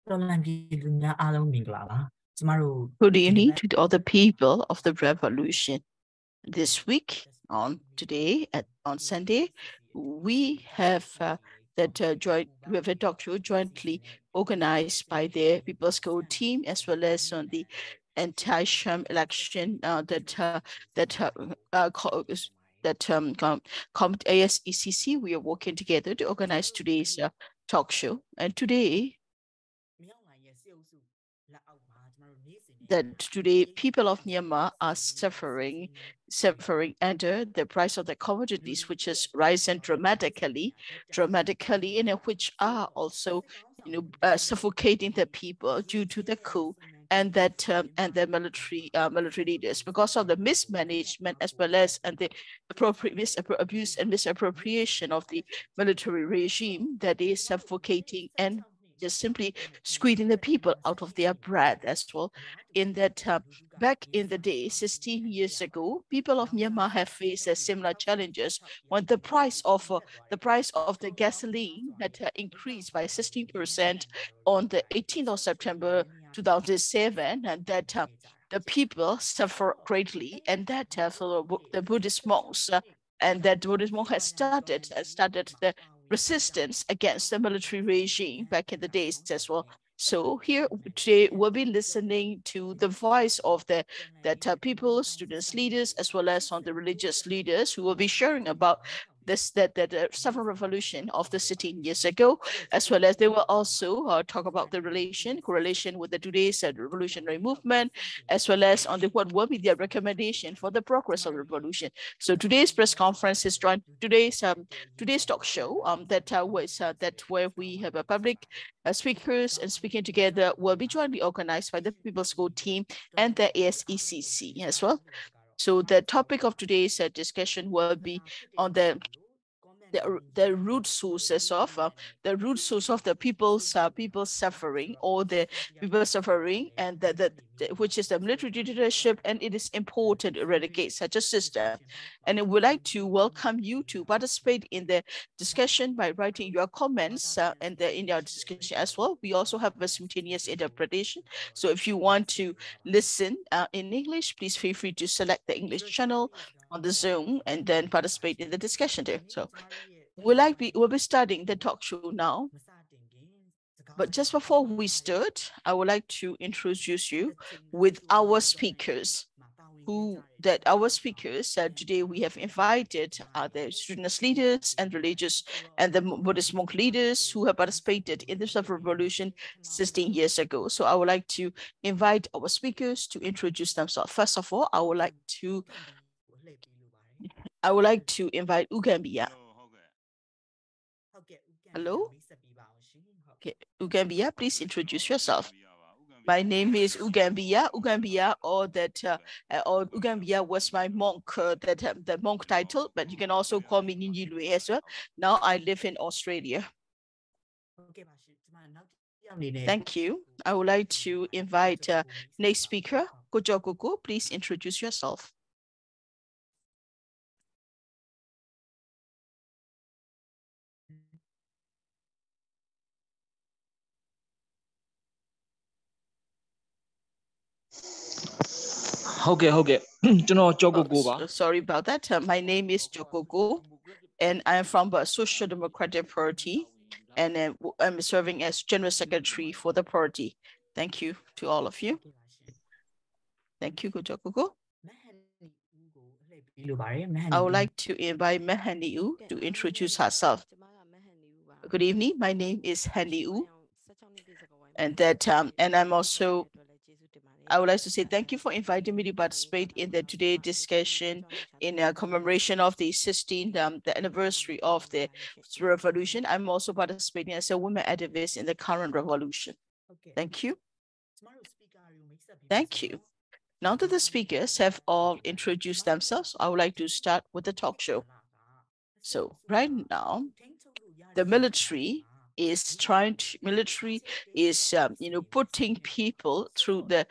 Good evening to all the people of the revolution. This week, on Sunday, we have we have a talk show jointly organized by the People's Code team as well as on the anti-sham election ASECC. We are working together to organize today's talk show, and today people of Myanmar are suffering under the price of the commodities, which has risen dramatically, and which are also, suffocating the people due to the coup and the military leaders, because of the mismanagement as well as the abuse and misappropriation of the military regime that is suffocating and just simply squeezing the people out of their breath as well. In that, back in the day, 16 years ago, people of Myanmar have faced similar challenges when the price of the gasoline had increased by 16% on the 18th of September 2007, and that the people suffer greatly, and that the Buddhist monks and that Buddhist monk has started the resistance against the military regime back in the days as well. So here today we'll be listening to the voice of the people, students, leaders, as well as on the religious leaders who will be sharing about the Saffron Revolution of the 16 years ago, as well as they will also talk about the correlation with the today's revolutionary movement, as well as on what will be their recommendation for the progress of the revolution. So today's press conference is joined today's talk show where we have a public speakers and speaking together will be jointly organized by the People's Code team and the ASECC as well. So the topic of today's discussion will be on the root sources of the people's suffering, or the people suffering, and which is the military dictatorship, and it is important to eradicate such a system. And I would like to welcome you to participate in the discussion by writing your comments in our discussion as well. We also have a simultaneous interpretation, so if you want to listen in English, please feel free to select the English channel on the Zoom and then participate in the discussion there. So we'll be starting the talk show now. But just before we start, I would like to introduce you with our speakers. Today we have invited the students leaders and religious and the Buddhist monk leaders who have participated in the Saffron Revolution 16 years ago. So I would like to invite our speakers to introduce themselves. First of all, I would like to invite Gambira. Hello? Okay, Gambira, please introduce yourself. My name is Gambira. Gambira, or Gambira was my monk, the monk title, but you can also call me Lwin as well. Now I live in Australia. Thank you. I would like to invite next speaker, Kyaw. Please introduce yourself. Sorry about that. My name is Kyaw, and I'm from the Social Democratic Party, and I'm serving as General Secretary for the party. Thank you to all of you. Thank you, Kyaw. I would like to invite Mehaniu to introduce herself. Good evening. My name is Haniu, and I'm also. I would like to say thank you for inviting me to participate in today's discussion in a commemoration of the 16th the anniversary of the revolution. I'm also participating as a women activist in the current revolution. Thank you. Thank you. Now that the speakers have all introduced themselves, I would like to start with the talk show. So right now, the military is putting people through the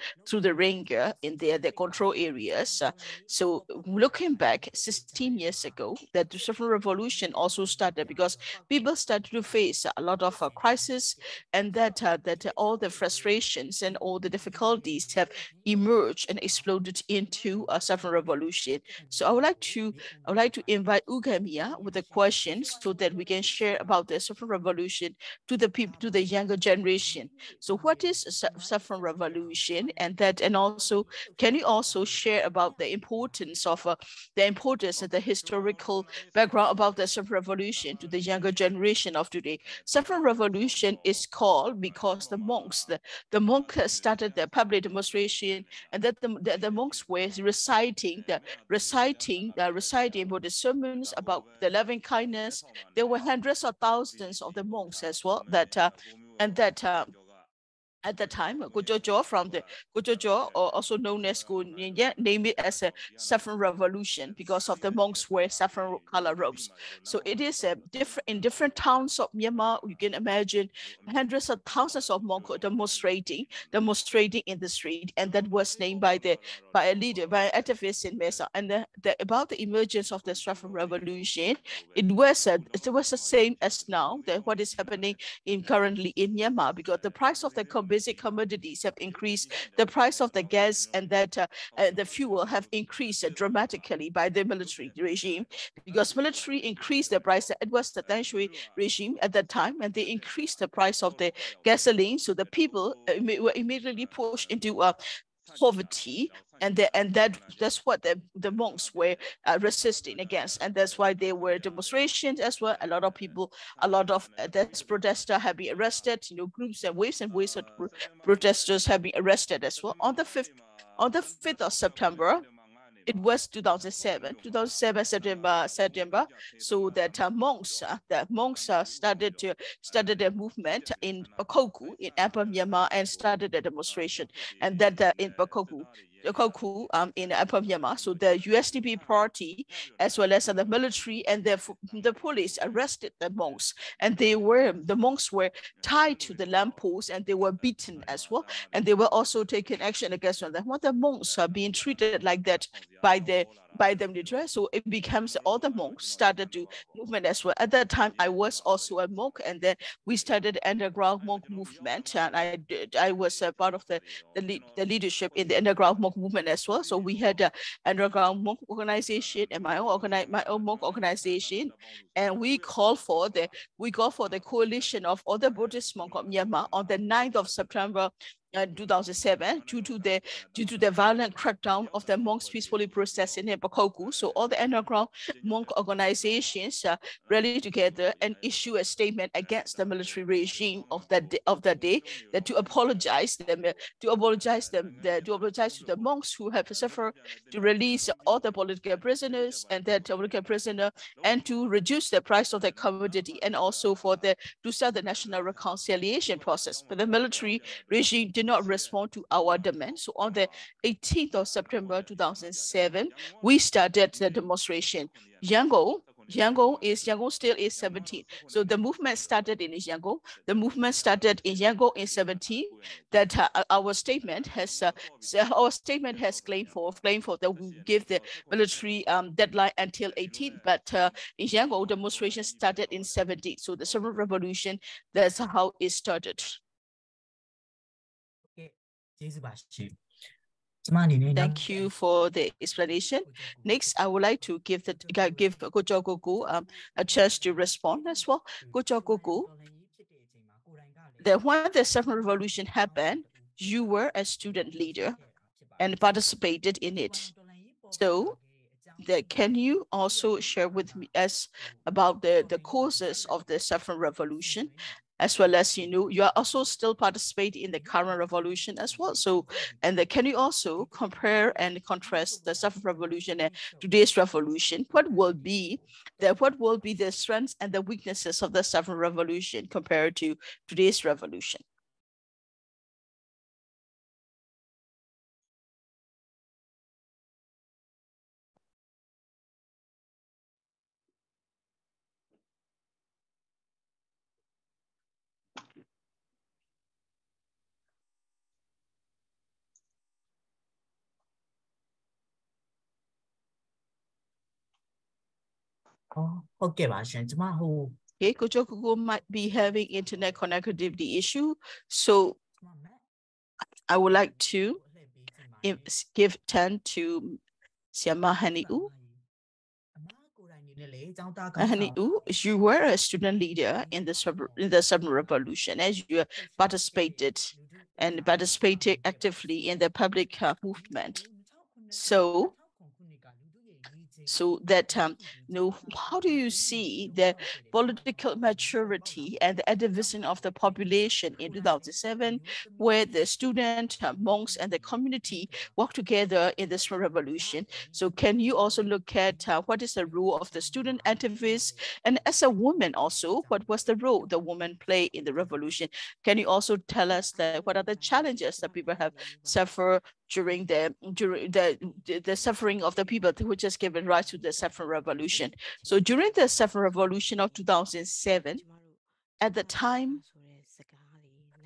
ringer in their control areas. So looking back 16 years ago, that the Saffron Revolution also started because people started to face a lot of crisis, and that all the frustrations and all the difficulties have emerged and exploded into a Saffron Revolution. So I would like to invite Ugamia with a question so that we can share about the Saffron Revolution to the people, to the younger generation. So what is Saffron Revolution, and also can you also share about the importance of the historical background about the Saffron Revolution to the younger generation of today? Saffron Revolution is called because the monks started the public demonstration, and that the monks were reciting about the sermons about the loving kindness. There were hundreds of thousands of the monks as well and that at the time, Gojojo, or also known as Nyein, named it as a Saffron Revolution because of the monks wear saffron color robes. So it is in different towns of Myanmar. You can imagine hundreds of thousands of monks demonstrating in the street, and that was named by a leader, by an activist in Mesa. And about the emergence of the Saffron Revolution, it was the same as now that what is happening currently in Myanmar, because the price of the basic commodities have increased, the price of the gas and the fuel have increased dramatically by the military regime, because military increased the price. It was the Deng regime at that time, and they increased the price of the gasoline, so the people were immediately pushed into poverty, and that's what the monks were resisting against, and that's why there were demonstrations as well. A lot of protesters have been arrested. Groups and waves of protesters have been arrested as well. On the 5th of September, it was 2007 September, so that monks started a movement in Bakoku in Upper Myanmar and started a demonstration, and that in Bakoku in Upper Myanmar. So the USDP party, as well as the military and the police, arrested the monks, and the monks were tied to the lampposts, and they were beaten as well, and they were also taking action against them. When the monks are being treated like that by the military, so it becomes all the monks started to movement as well. At that time, I was also a monk, and then we started the underground monk movement, and I was a part of the leadership in the underground monk movement as well. So we had an underground monk organization and my own monk organization, and we called for the coalition of all the Buddhist monks of Myanmar on the 9th of September 2007, due to the violent crackdown of the monks peacefully protesting in Bakoku. So all the underground monk organizations rallied together and issue a statement against the military regime of that day, that to apologize to the monks who have suffered, to release all the political prisoners and to reduce the price of the commodity, and also to start the national reconciliation process. But the military regime did not respond to our demands. So on the 18th of September 2007, we started the demonstration. Yangon still is 17. So the movement started in Yangon. The movement started in Yangon in 17. That our statement has claimed for that we give the military deadline until 18. But in Yangon, demonstration started in 17. So the Saffron Revolution, that's how it started. Thank you for the explanation. Next, I would like to give Kyaw Goku a chance to respond as well. Kyaw Goku, when the Saffron Revolution happened, you were a student leader and participated in it. So can you also share with us about the causes of the Saffron Revolution, as well as you are also still participating in the current revolution as well? So, and can you also compare and contrast the Saffron Revolution and today's revolution? What will be the strengths and the weaknesses of the Saffron Revolution compared to today's revolution? Okay, Kojokugo might be having internet connectivity issue, so I would like to give turn to Siama Haniu. Haniu, you were a student leader in the Saffron Revolution, as you participated actively in the public movement. So that, how do you see the political maturity and the activism of the population in 2007, where the student, monks, and the community work together in this revolution? So can you also look at what is the role of the student activists? And as a woman also, what was the role the woman played in the revolution? Can you also tell us that what are the challenges that people have suffered during the suffering of the people which has given rise to the Saffron Revolution? So during the Saffron Revolution of 2007, at the time,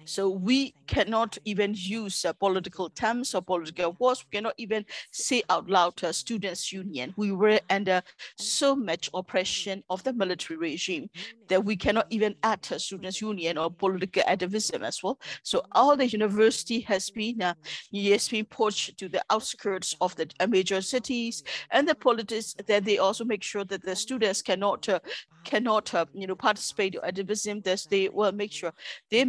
so we cannot even use political terms or political words. We cannot even say out loud to students' union. We were under so much oppression of the military regime that we cannot even add to students' union or political activism as well. So all the university has been pushed to the outskirts of the major cities, and the politics that they also make sure that the students cannot participate in activism. That they will make sure they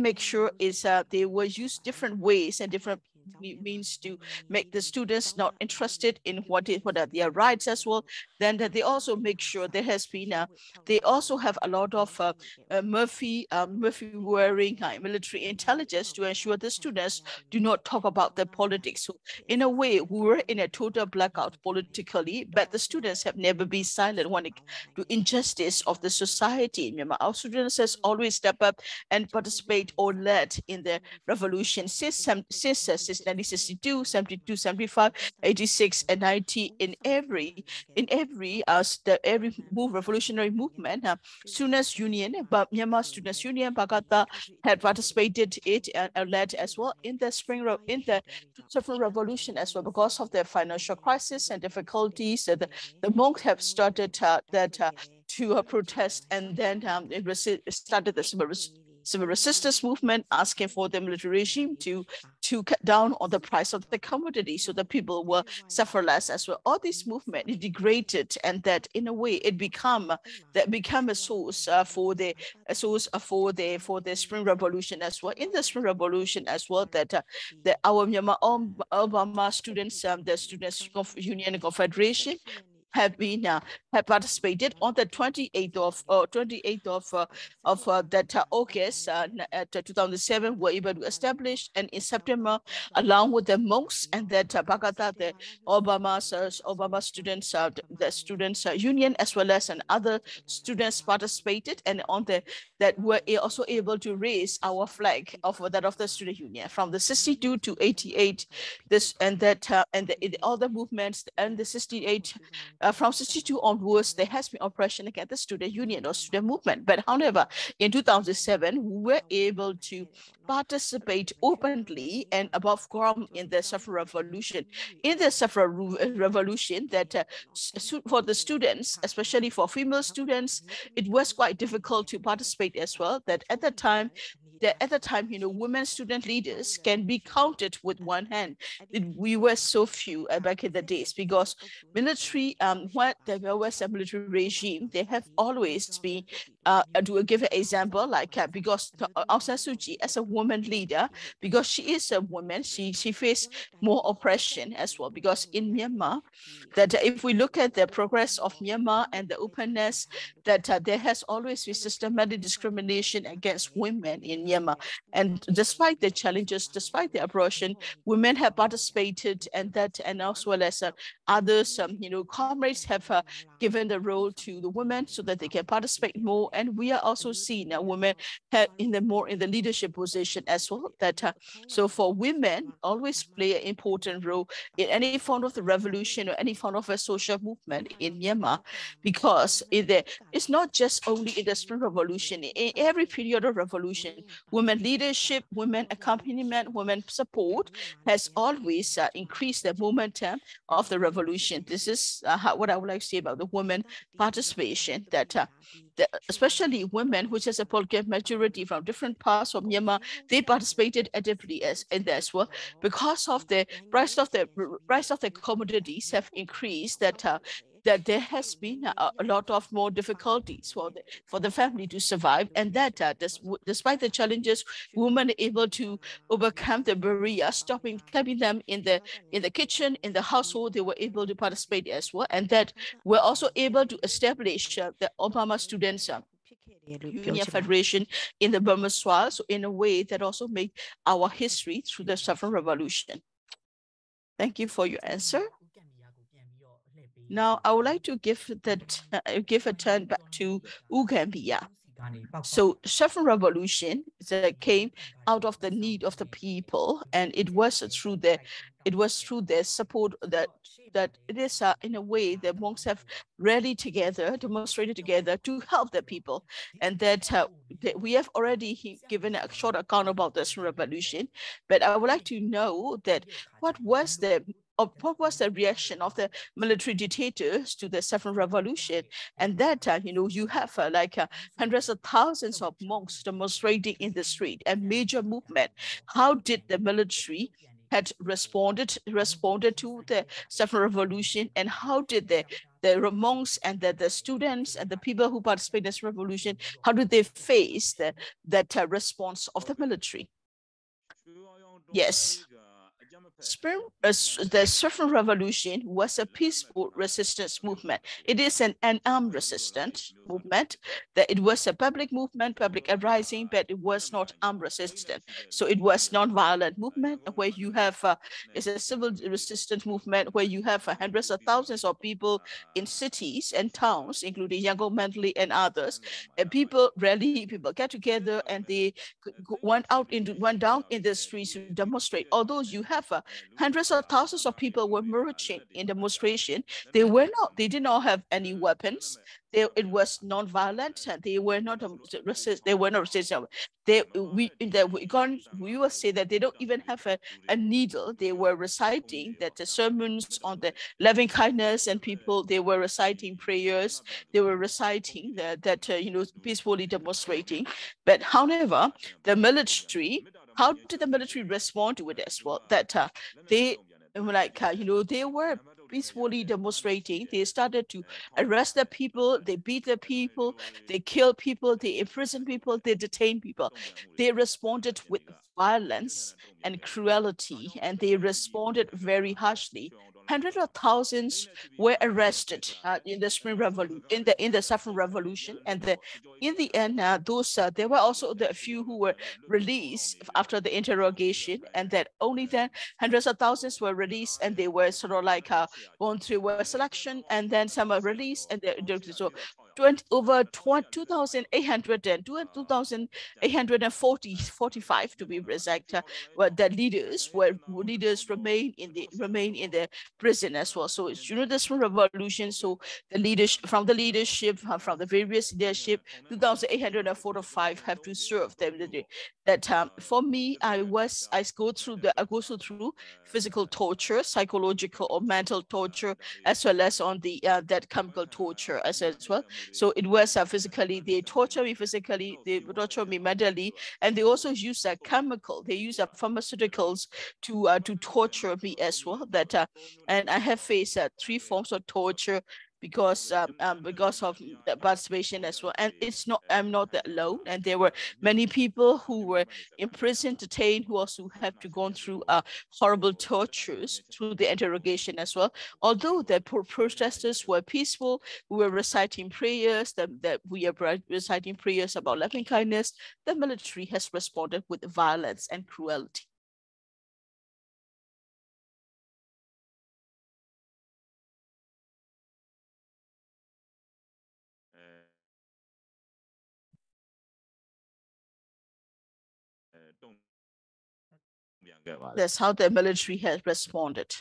will use different ways and different means to make the students not interested in what are their rights as well. Then that they also make sure there has been they also have a lot of Murphy wearing military intelligence to ensure the students do not talk about the politics. So in a way, we were in a total blackout politically, but the students have never been silent when it to injustice of the society in Myanmar. Our students has always stepped up and participate or led in the revolution since 1962, 72, 75, 86, and 90. In every revolutionary movement, Students Union, but Myanmar Students Union, Bagata had participated and led as well in the Saffron Revolution as well. Because of the financial crisis and difficulties, the monks have started to protest, and then it started the civil resistance movement, asking for the military regime to cut down on the price of the commodity so that people will suffer less as well. All this movement is degraded, and that in a way it become a source for the Spring Revolution as well. In the Spring Revolution as well, that our Myanmar Obama students, the Students Union Confederation, have participated on the 28th of August 2007. Were able to establish, and in September, along with the monks and that Bagata, the Obama students, the students union, as well as other students participated, and on that were also able to raise our flag of that of the student union from the 62 to 88. This and that all the movements and the 68. From 62 onwards, there has been oppression against the student union or student movement. But however, in 2007, we were able to participate openly and above ground in the Saffron Revolution. In the Saffron Revolution, that for the students, especially for female students, it was quite difficult to participate as well. That at the time, women student leaders can be counted with one hand. We were so few back in the days, because military, what there was a military regime, they have always been, to give an example, like because Aung San Suu Kyi as a woman leader, because she is a woman, she faced more oppression as well. Because in Myanmar, that if we look at the progress of Myanmar and the openness, that there has always been systematic discrimination against women in Myanmar. And despite the challenges, despite the oppression, women have participated, and as well as others, comrades have given the role to the women so that they can participate more. And we are also seeing women in the leadership position as well. That so for women, always play an important role in any form of the revolution or any form of a social movement in Myanmar, because it's not just only in the Spring Revolution. In every period of revolution, women leadership, women accompaniment, women support has always increased the momentum of the revolution. This is what I would like to say about the women participation, that especially women, which is a political majority from different parts of Myanmar, they participated actively in this work because of the price of the commodities have increased, that there has been a lot of more difficulties for the family to survive, and that despite the challenges, women are able to overcome the barrier, stopping keeping them in the kitchen, in the household. They were able to participate as well, and that we're also able to establish the Obama Students Union Federation in the Burma soil, so in a way that also made our history through the Saffron Revolution. Thank you for your answer. Now, I would like to give a turn back to Gambira. So, Saffron Revolution came out of the need of the people, and it was through their support that it is in a way the monks have rallied together, demonstrated together to help the people, and that we have already given a short account about this revolution. But I would like to know that what was the reaction of the military dictators to the Saffron Revolution, and that you have hundreds of thousands of monks demonstrating in the street, a major movement. How did the military had responded to the Saffron Revolution, and how did the monks and the students and the people who participate in this revolution, how did they face that response of the military? Yes. The Saffron Revolution was a peaceful resistance movement. It is an unarmed resistance movement. That it was a public movement, public uprising, but it was not armed resistance. So it was non-violent movement where you have it's a civil resistance movement where you have hundreds of thousands of people in cities and towns, including Yangon, Mandalay, and others. And people get together, and they went down in the streets to demonstrate. Although you have hundreds of thousands of people were marching in demonstration, they did not have any weapons. It was non-violent, and they were not resist. They were not resisting. We will say that they don't even have a needle. They were reciting that the sermons on the loving kindness and people. They were reciting prayers. They were reciting that peacefully demonstrating. But however, the military. How did the military respond to it as well? That they they were peacefully demonstrating. They started to arrest the people, they beat the people, they kill people, they imprison people, they detain people. They responded with violence and cruelty, and they responded very harshly. Hundreds of thousands were arrested in the Spring Revolution, in the Saffron Revolution, and in the end, there were also the few who were released after the interrogation, and that only then hundreds of thousands were released, and they were sort of going through a selection, and then some are released, and so 2,845 to be exact, the leaders remain in the prison as well. So it's this revolution. So the leadership from the various leadership, 2,845 have to serve them. That for me, I go through physical torture, psychological or mental torture, as well as on the that chemical torture as well. So it was physically, they torture me physically, they torture me mentally, and they also use a chemical. They use pharmaceuticals to torture me as well. And I have faced 3 forms of torture because of the participation as well. And I'm not alone. And there were many people who were imprisoned, detained, who also have to go through horrible tortures through the interrogation as well. Although the protesters were peaceful, we were reciting prayers, that we are reciting prayers about loving kindness, the military has responded with violence and cruelty. That's how the military has responded.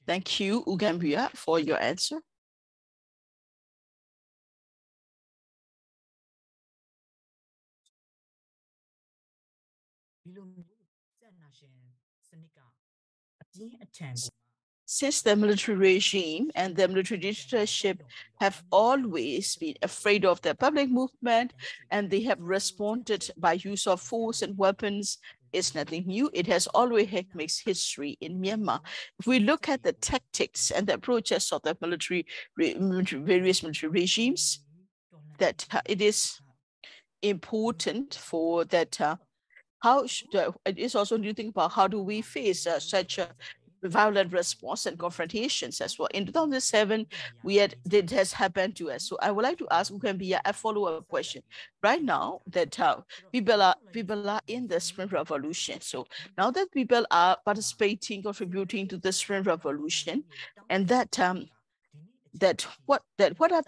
Thank you, Gambira, for your answer. Since the military regime and the military dictatorship have always been afraid of the public movement, and they have responded by use of force and weapons, is nothing new. It has always makes history in Myanmar. If we look at the tactics and the approaches of the various military regimes, that it is important for that it is also new thing about how do we face such a violent response and confrontations as well. In 2007, it has happened to us. So I would like to ask Gambira a follow-up question. Right now that people are in the Spring Revolution. So now that people are participating, contributing to the Spring Revolution, and what about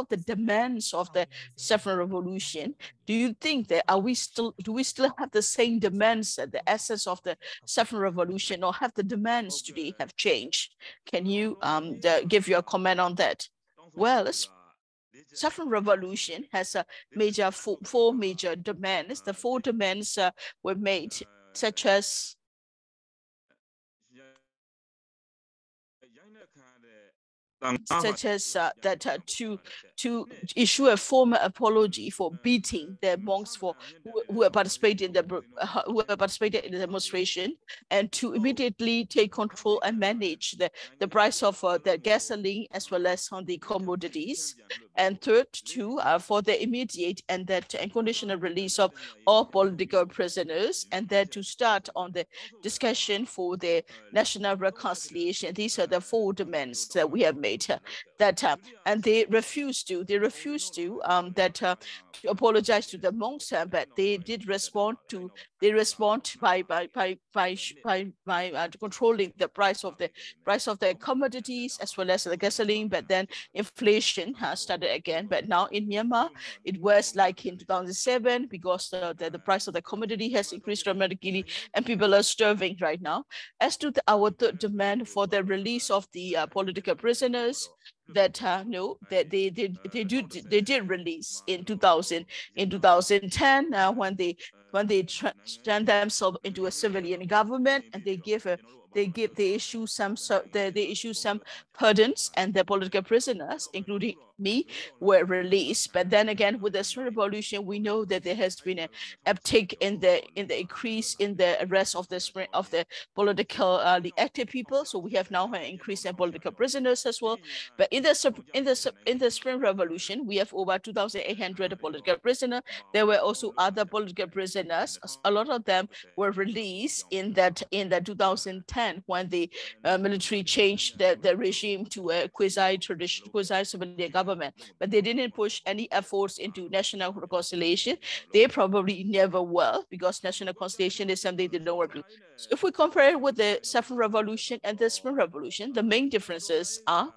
the demands of the Saffron Revolution? Do you think that do we still have the same demands at the essence of the Saffron Revolution, or have the demands today have changed? Can you give your comment on that? Well, Saffron Revolution has a four major demands. The four demands were made, such as to issue a formal apology for beating the monks who have participated in the demonstration, and to immediately take control and manage the price of the gasoline as well as on the commodities. And third, for the immediate and that unconditional release of all political prisoners, and then to start on the discussion for the national reconciliation. These are the four demands that we have made. And they refused to apologize to the monks, but they did respond by controlling the price of the commodities as well as the gasoline. But then inflation has started again. But now in Myanmar, it was like in 2007, because the price of the commodity has increased dramatically and people are starving right now. As to our third demand for the release of the political prisoners, that they did release in 2010 when they turned themselves into a civilian government, and they issue some pardons, and the political prisoners, including me, were released. But then again, with the Spring Revolution, we know that there has been an uptick in the increase in the arrest of the political active people. So we have now an increase in political prisoners as well. But in the Spring Revolution, we have over 2,800 political prisoners. There were also other political prisoners. A lot of them were released in the 2010 when the military changed the regime to a quasi-civilian government. But they didn't push any efforts into national reconciliation. They probably never will, because national reconciliation is something they don't want to do. So if we compare it with the Saffron Revolution and the Spring Revolution, the main differences are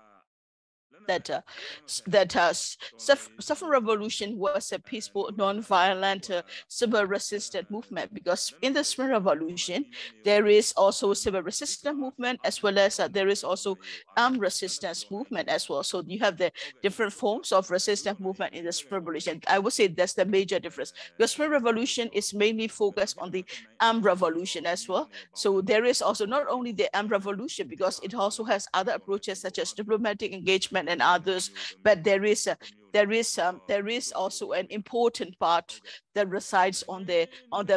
Saffron Revolution was a peaceful, non-violent, civil resistance movement, because in the Spring Revolution, there is also civil resistance movement, as well as there is also armed resistance movement as well. So you have the different forms of resistance movement in the Spring Revolution. I would say that's the major difference. The Spring Revolution is mainly focused on the armed revolution as well. So there is also not only the armed revolution, because it also has other approaches such as diplomatic engagement and others, but there is also an important part that resides on the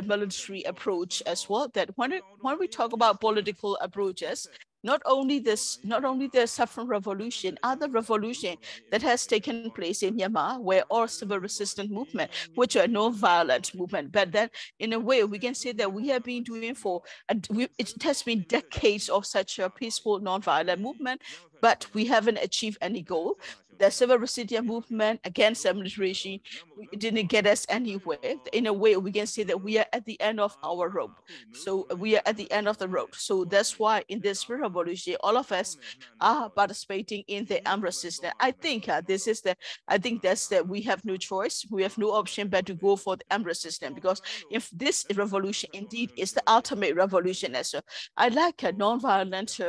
military approach as well. That when we talk about political approaches, not only the Saffron Revolution, other revolution that has taken place in Myanmar were all civil resistance movement, which are non-violent movement. But then, in a way, we can say that we have been doing it has been decades of such a peaceful, non-violent movement, but we haven't achieved any goal. The civil resistance movement against the military regime didn't get us anywhere. In a way, we can say that we are at the end of our rope. So we are at the end of the road. So that's why in this revolution, all of us are participating in the armed resistance. I think we have no choice. We have no option but to go for the armed resistance, because if this revolution indeed is the ultimate revolution as well. I like non-violent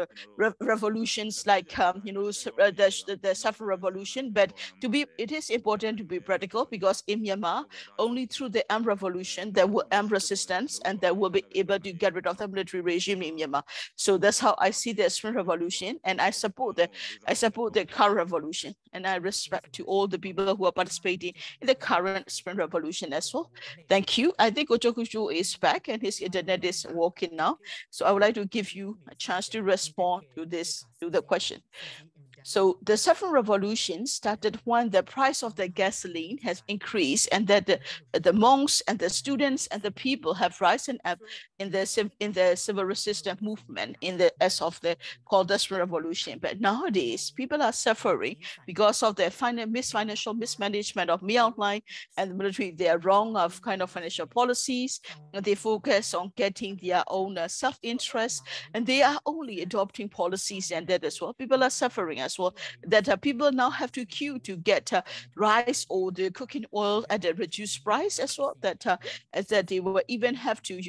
revolutions like the Saffron Revolution revolution, but it is important to be practical, because in Myanmar, only through the armed revolution, there will armed resistance, and they will be able to get rid of the military regime in Myanmar. So that's how I see the Spring Revolution, and I support the current revolution, and I respect to all the people who are participating in the current Spring Revolution as well. Thank you. I think Ochokuju is back and his internet is working now. So I would like to give you a chance to respond to the question. So the Saffron Revolution started when the price of the gasoline has increased, and that the monks and the students and the people have risen up in the civil resistance movement as of the called the Saffron Revolution. But nowadays, people are suffering because of the financial mismanagement of Myanmar and the military. They are wrong of kind of financial policies. They focus on getting their own self-interest, and they are only adopting policies, and that as well. People are suffering as well, that people now have to queue to get rice or the cooking oil at a reduced price as well, that they will even have to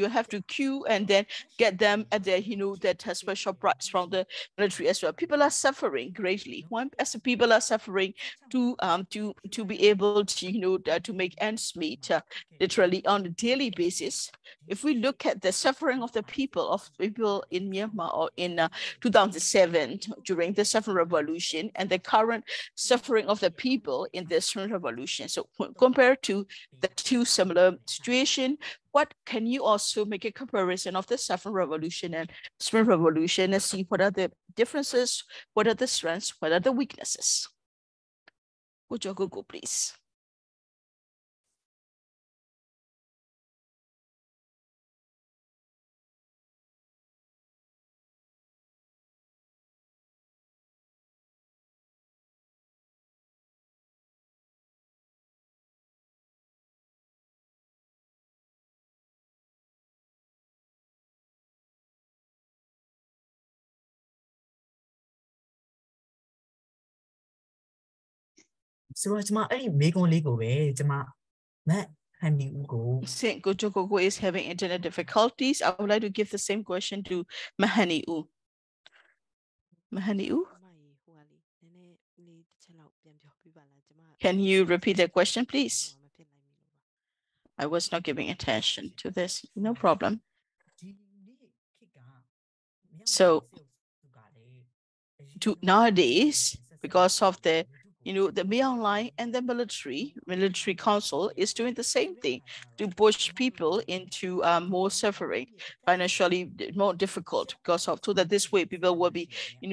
queue and then get them at the that special price from the military as well. People are suffering greatly. As people are suffering to be able to to make ends meet literally on a daily basis. If we look at the suffering of the people in Myanmar or in 2007 during the Saffron Revolution, and the current suffering of the people in the Spring Revolution, so compared to the two similar situations, what can you also make a comparison of the Saffron Revolution and Spring Revolution and see what are the differences, what are the strengths, what are the weaknesses? Would you go, please? So is having internet difficulties. I would like to give the same question to Mahani U. Mahani U? Can you repeat the question, please? I was not giving attention to this. No problem. So nowadays, because of the Myanmar and the military council is doing the same thing to push people into more suffering, financially more difficult, because of so that this way people will be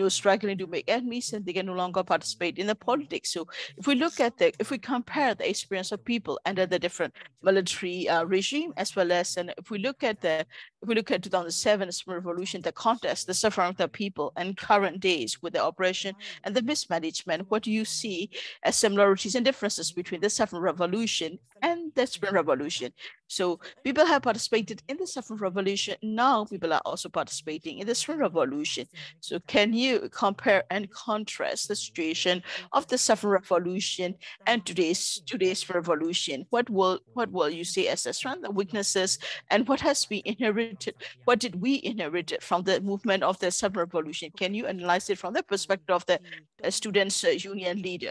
struggling to make enemies, and they can no longer participate in the politics. So if we compare the experience of people under the different military regime, as well as, and if we look at 2007 Spring Revolution, the contest, the suffering of the people, and current days with the oppression and the mismanagement, what do you see as similarities and differences between the Saffron Revolution and the Spring Revolution? So people have participated in the Saffron Revolution. Now people are also participating in the Spring Revolution. So can you compare and contrast the situation of the Saffron Revolution and today's revolution? What will you say as the strength, the weaknesses, and what has been inherited? What did we inherit from the movement of the Saffron Revolution? Can you analyze it from the perspective of the students' union leader?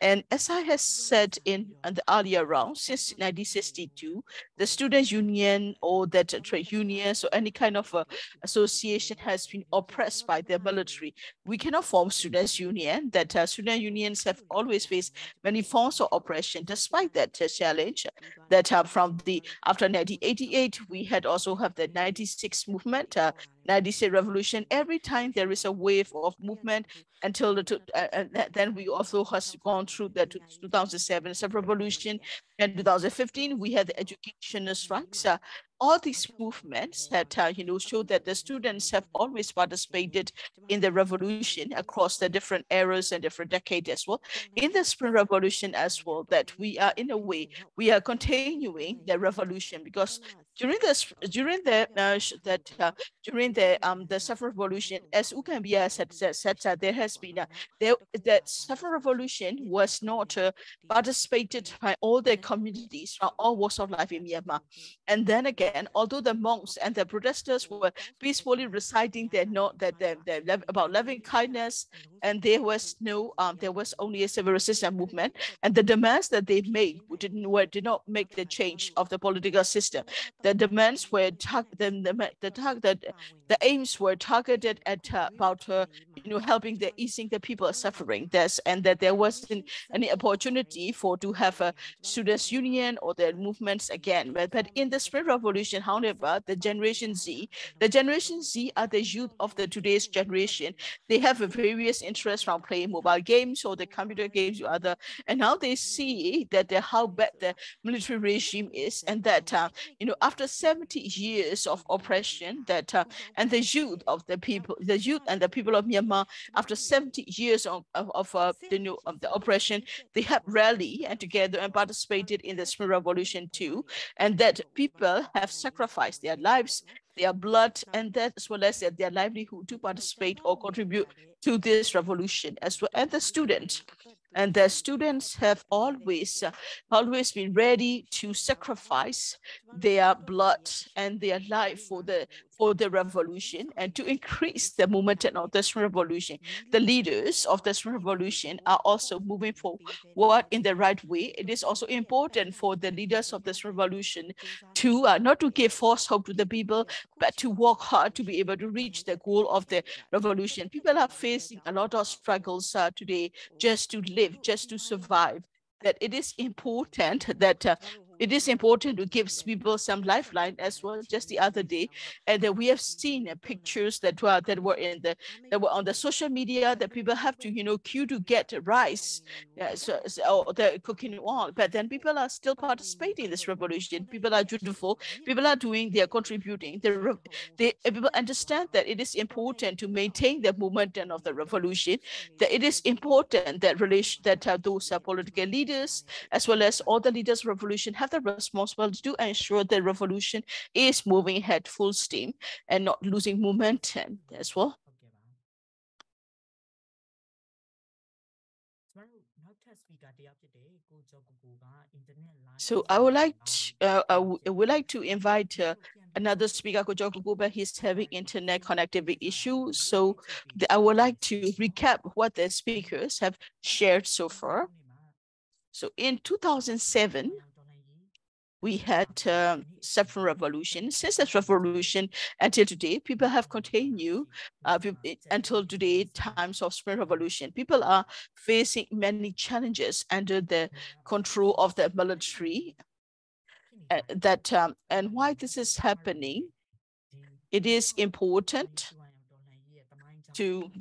And as I have said in the earlier round, since 1962, the student union or that trade unions or any kind of association has been oppressed by the military. We cannot form students' union. That student unions have always faced many forms of oppression. Despite that challenge, that after 1988, we had also have the 96 movement, 96 revolution. Every time there is a wave of movement until then we also has gone through the 2007 revolution, and 2015 we had the educational strikes. All these movements that show that the students have always participated in the revolution across the different eras and different decades as well. In the Spring Revolution as well, that we are in a way we are continuing the revolution, because during the Saffron Revolution, as Gambira said, there has been the Saffron Revolution was not participated by all the communities from all walks of life in Myanmar. And then again, although the monks and the protesters were peacefully reciting about loving kindness and there was only a civil resistance movement, and the demands that they made did not make the change of the political system. The demands were the aims were targeted at helping easing the people's suffering. And that there wasn't any opportunity to have a students' union or their movements again. But in the Spring Revolution, however, the Generation Z are the youth of the today's generation. They have a various interests from playing mobile games or the computer games or other, and now they see that how bad the military regime is, and that after 70 years of oppression, and the youth and the people of Myanmar, after 70 years of the oppression, they have rallied and together and participated in the Spring Revolution too, and that people have sacrificed their lives, their blood, and that as well as their livelihood to participate or contribute to this revolution as well. And the students have always been ready to sacrifice their blood and their life for the revolution and to increase the momentum of this revolution. The leaders of this revolution are also moving forward in the right way. It is also important for the leaders of this revolution to not to give false hope to the people, but to work hard to be able to reach the goal of the revolution. People are facing a lot of struggles today just to live, just to survive. That it is important to give people some lifeline as well. Just the other day, and that we have seen pictures that were on the social media that people have to queue to get rice, so they're cooking oil. But then people are still participating in this revolution. People are dutiful. People are they're contributing. People understand that it is important to maintain the momentum of the revolution. That it is important that those political leaders as well as all the leaders of revolution have the responsibility to ensure the revolution is moving ahead full steam and not losing momentum as well. So I would like to invite another speaker, Kyaw, but he's having internet connectivity issues. So I would like to recap what the speakers have shared so far. So in 2007, we had Saffron Revolution. Since that revolution until today, people have continued until today times of Spring Revolution. People are facing many challenges under the control of the military. And why this is happening, it is important to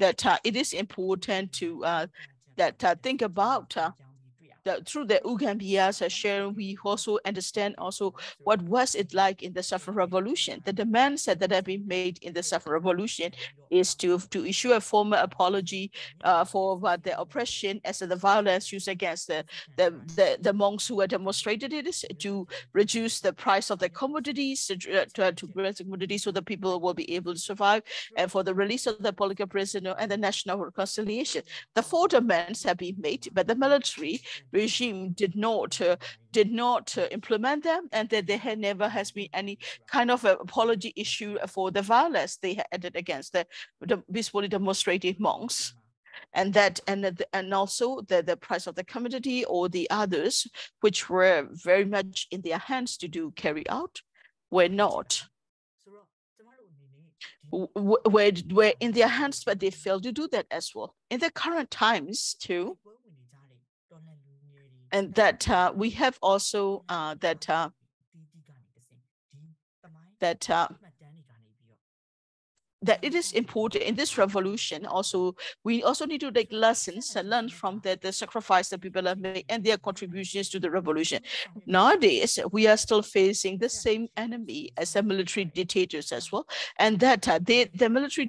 think about through the Gambira's sharing, we also understand what was it like in the Saffron Revolution. The demands that have been made in the Saffron Revolution is to issue a formal apology for the oppression as the violence used against the monks who had demonstrated. It is to reduce the price of the commodities, to raise the commodities so the people will be able to survive, and for the release of the political prisoner and the national reconciliation. The 4 demands have been made, but the military regime did not implement them, and that there never has been any kind of apology issue for the violence they had against the peacefully demonstrating monks. And also the price of the commodity or the others, which were very much in their hands to carry out, were not. Were in their hands, but they failed to do that as well. In the current times too, and that we have also that it is important in this revolution. Also, we also need to take lessons and learn from the sacrifice that people have made and their contributions to the revolution. Nowadays, we are still facing the same enemy as the military dictators as well, and that the military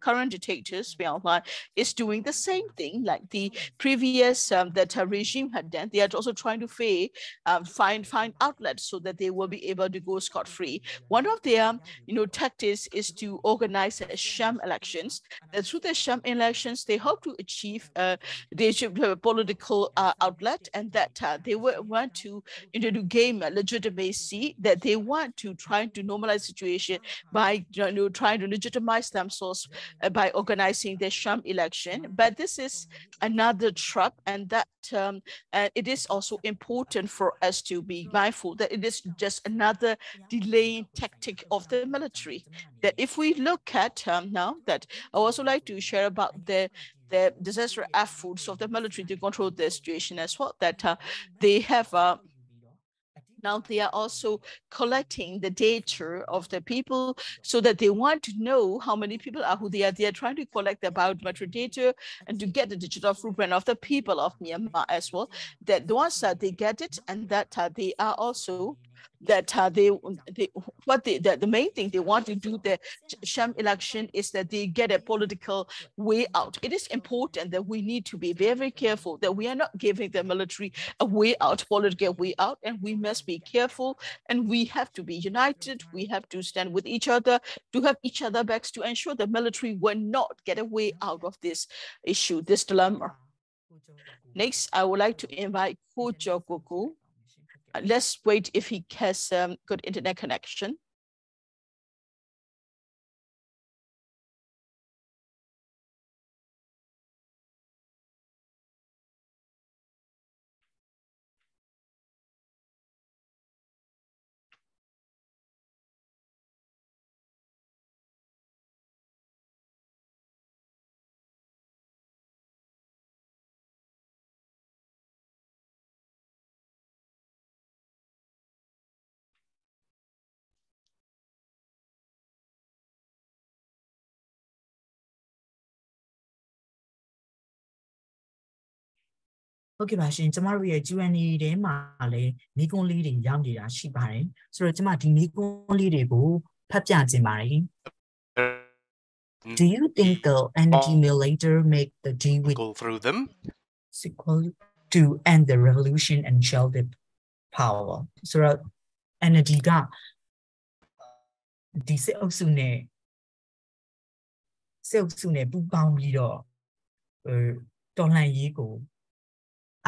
current dictators, Myanmar, is doing the same thing like the previous regime had done. They are also trying to find outlets so that they will be able to go scot-free. One of their tactics is to organize organize sham elections. That through the sham elections, they hope to achieve a political outlet, and that they want to to gain legitimacy, that they want to try to normalize situation by trying to legitimize themselves by organizing the sham election. But this is another trap, and that it is also important for us to be mindful that it is just another delaying tactic of the military. That if we look at now, that I also like to share about the disaster efforts of the military to control the situation as well, that they have now they are also collecting the data of the people so that they want to know how many people are who they are. They are trying to collect about metro data and to get the digital footprint of the people of Myanmar as well. That once they get it, and that they are also that the main thing they want to do the sham election is that they get a political way out. It is important that we need to be very, very careful that we are not giving the military a way out, political way out, and we must be careful, and we have to be united. We have to stand with each other, to have each other backs, to ensure the military will not get a way out of this issue, this dilemma. Next, I would like to invite Kyaw. Let's wait if he has good internet connection. Okay, ပါရှင်ကျမတို့ရဲ့ Q&A ထဲမှာလည်းမိကွန်းလေးတွေရောက်နေတာရှိပါတယ်ဆိုတော့ကျမဒီမိကွန်းလေးတွေကိုဖတ်ပြခြင်းပါတယ် Do you think the energy Moderator make the deal with go through them sequel to end the revolution and shell the power ဆိုတော့ energy ကဒီစစ်အုပ်စုနဲ့ပူးပေါင်းပြီးတော့တော်လှန်ရေးကို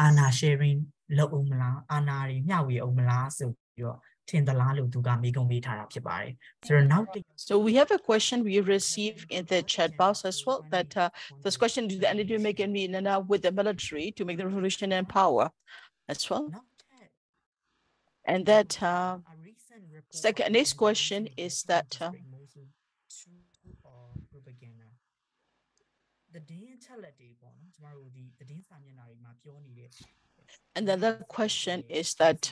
အာဏာ sharing လုပ်အောင်မလားအာဏာတွေမျှဝေအောင်မလားဆိုပြီးတော့ထင်သလားလို့သူကမိကုံးပေးထားတာဖြစ်ပါတယ်ဆိုတော့နောက် So we have a question we received in the chat box as well, that this question, do the energy make me with the military to make the revolution and power as well? And that second, next question is that another question is that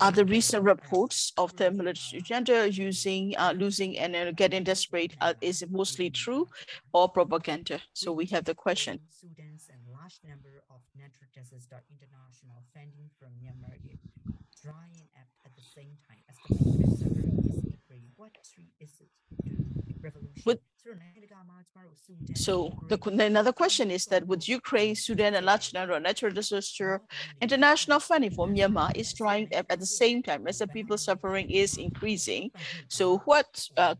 are the recent reports of the military gender losing and getting desperate, is it mostly true or propaganda? So we have the question. Students and large number of natural disaster international funding from Myanmar drying up at the same time as the professor is agree. What is it to revolution? So another question is that with Ukraine, Sudan, and large number of natural disaster, international funding for Myanmar is drying up at the same time as the people's suffering is increasing. So what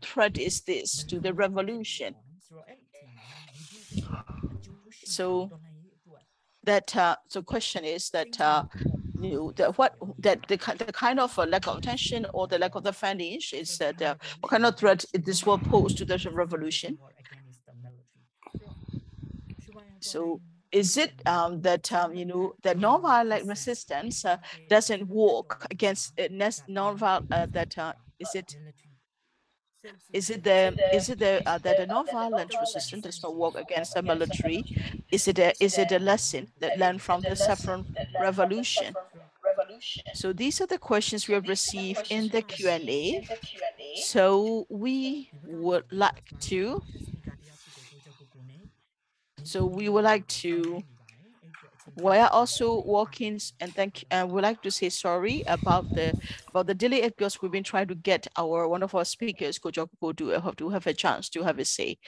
threat is this to the revolution? So that the question is that the kind of lack of attention or the lack of the funding is that what kind of threat this will pose to the revolution? So is it that that nonviolent resistance doesn't work against nonviolent is it that the nonviolent resistance does not work against the military? Is it a lesson that learned from the Saffron Revolution? So these are the questions we have received in the Q&A. So we would like to we are also working and we'd like to say sorry about the delay because we've been trying to get one of our speakers, Kyaw, to have a chance to have a say.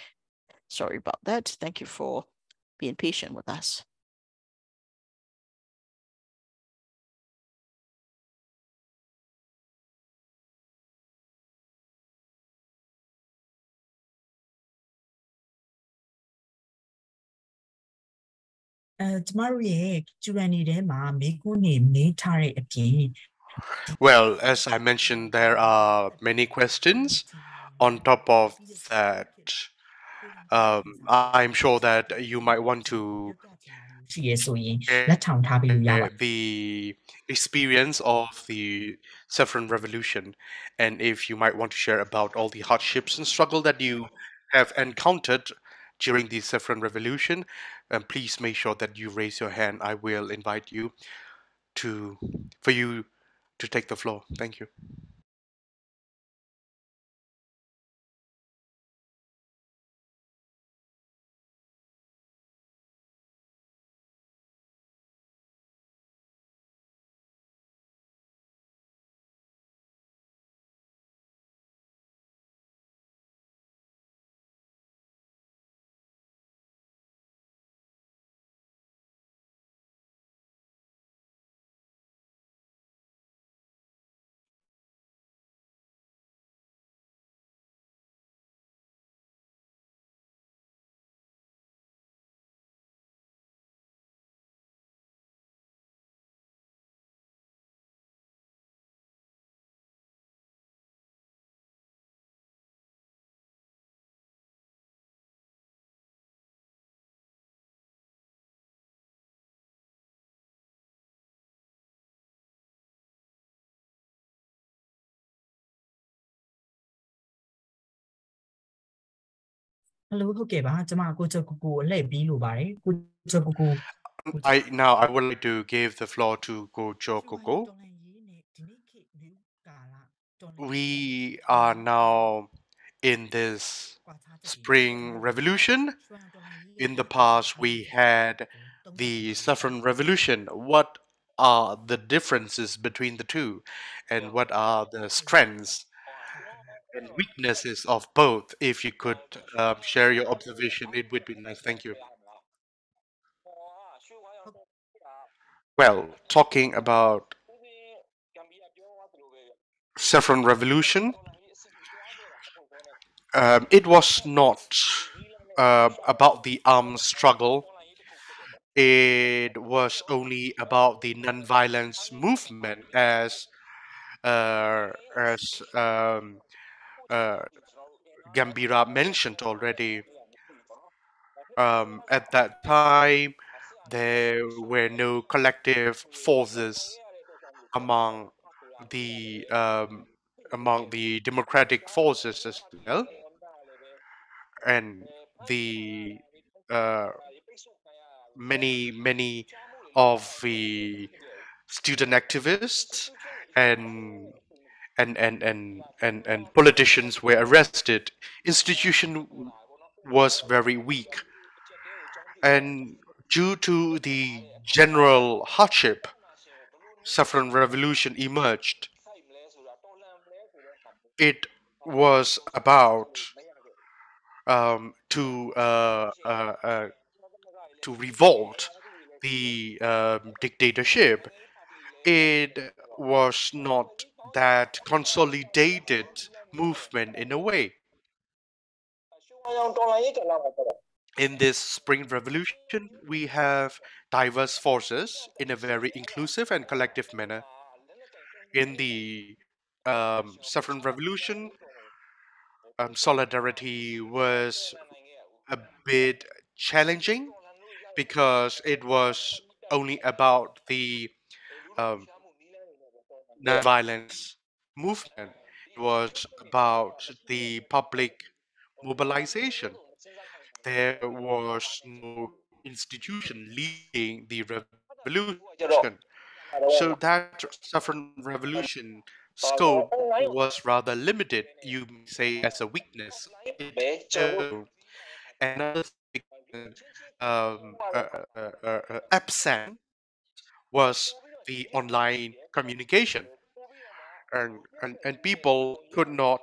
Sorry about that. Thank you for being patient with us. ကျမတို့ရဲ့ Q&A ထဲမှာမေးခွန်းတွေမေးထားတဲ့အပြင် Well, as I mentioned, there are many questions. On top of that, I'm sure that you might want to ရှိရဆိုရင်လက်ထောင်ထားပေးလို့ရပါ the experience of the Saffron Revolution, and if you might want to share about all the hardships and struggle that you have encountered during the Saffron Revolution, please make sure that you raise your hand. I will invite you for you to take the floor. Thank you. Hello ဟုတ်ကဲ့ပါကျမကိုချောကိုကိုအလှည့်ပြီးလို့ပါတယ်ကိုချောကိုကို I would like to give the floor to Gojo Koko. We are now in this Spring Revolution. In the past, we had the Saffron Revolution. What are the differences between the two, and what are the strengths and weaknesses of both? If you could share your observation, it would be nice. Thank you. Well, talking about Saffron Revolution, it was not about the armed struggle. It was only about the non-violence movement, as Gambira mentioned already. At that time, there were no collective forces among the democratic forces as well, and the many of the student activists and politicians were arrested. Institution was very weak, and due to the general hardship, Saffron Revolution emerged. It was about to revolt the dictatorship. It was not that consolidated movement in a way. In this Spring Revolution, we have diverse forces in a very inclusive and collective manner. In the Saffron Revolution, solidarity was a bit challenging because it was only about the non-violence movement. It was about the public mobilization. There was no institution leading the revolution. So that Saffron Revolution scope was rather limited, you may say, as a weakness. Another significant absent was the online communication, and people could not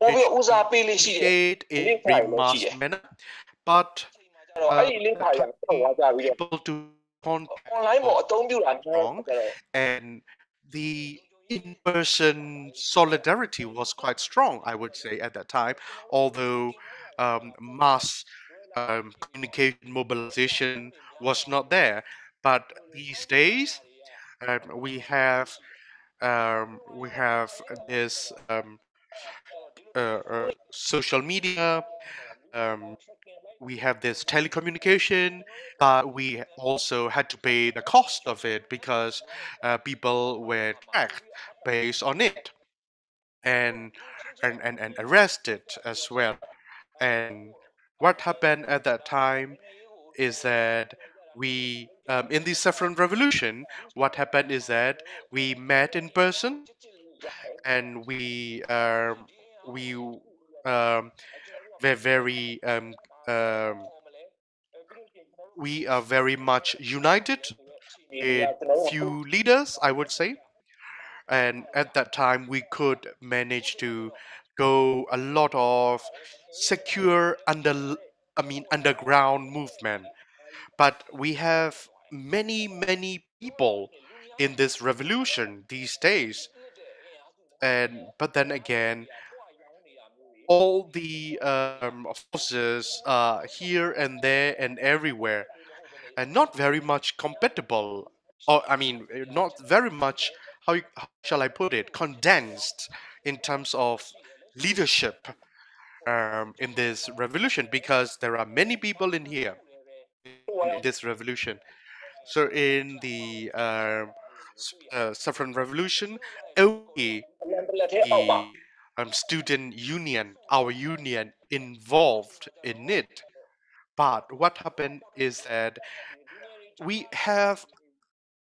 communicate in a mass manner, but people to contact wrong, and the in-person solidarity was quite strong, I would say, at that time, although mass communication mobilization was not there. But these days, we have this social media. Um, we have this telecommunication, but we also had to pay the cost of it because people were tracked based on it and and arrested as well. And what happened at that time is that we in the Saffron Revolution, what happened is that we met in person and we were very we are very much united with few leaders, I would say. And at that time, we could manage to go a lot of secure underground movement. But we have many people in this revolution these days. And but then again, all the forces are here and there and everywhere, and not very much compatible, or not very much, how shall I put it, condensed in terms of leadership in this revolution, because there are many people in here in this revolution. So in the Saffron Revolution, only the student union, our union, involved in it. But what happened is that we have,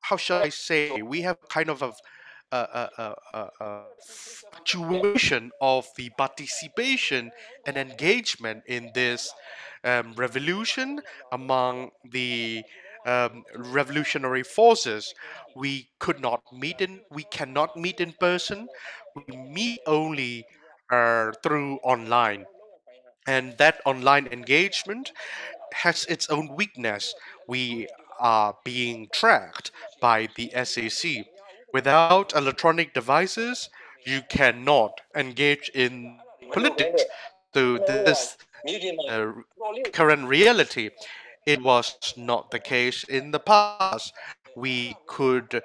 how shall I say, we have kind of a fluctuation of the participation and engagement in this revolution among the revolutionary forces. We cannot meet in person. We meet only through online, and that online engagement has its own weakness. We are being tracked by the SAC. Without electronic devices, you cannot engage in the politics. So this is the current reality. It was not the case in the past. We could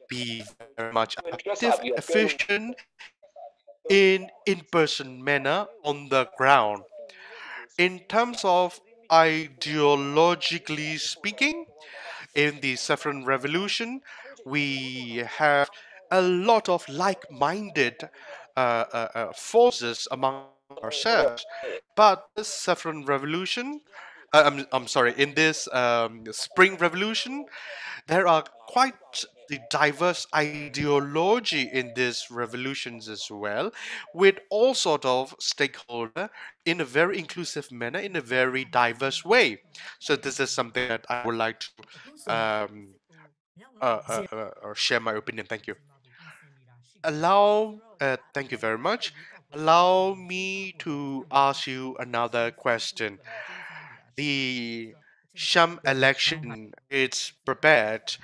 be very much effective and efficient in in-person manner on the ground. In terms of ideologically speaking, in the Saffron Revolution, we have a lot of like-minded forces among ourselves. But this Saffron Revolution, I'm sorry, in this Spring Revolution, there are quite the diverse ideology in these revolutions as well, with all sort of stakeholder in a very inclusive manner, in a very diverse way. So this is something that I would like to um, share my opinion. Thank you. Thank you very much. Allow me to ask you another question. The Sham election is prepared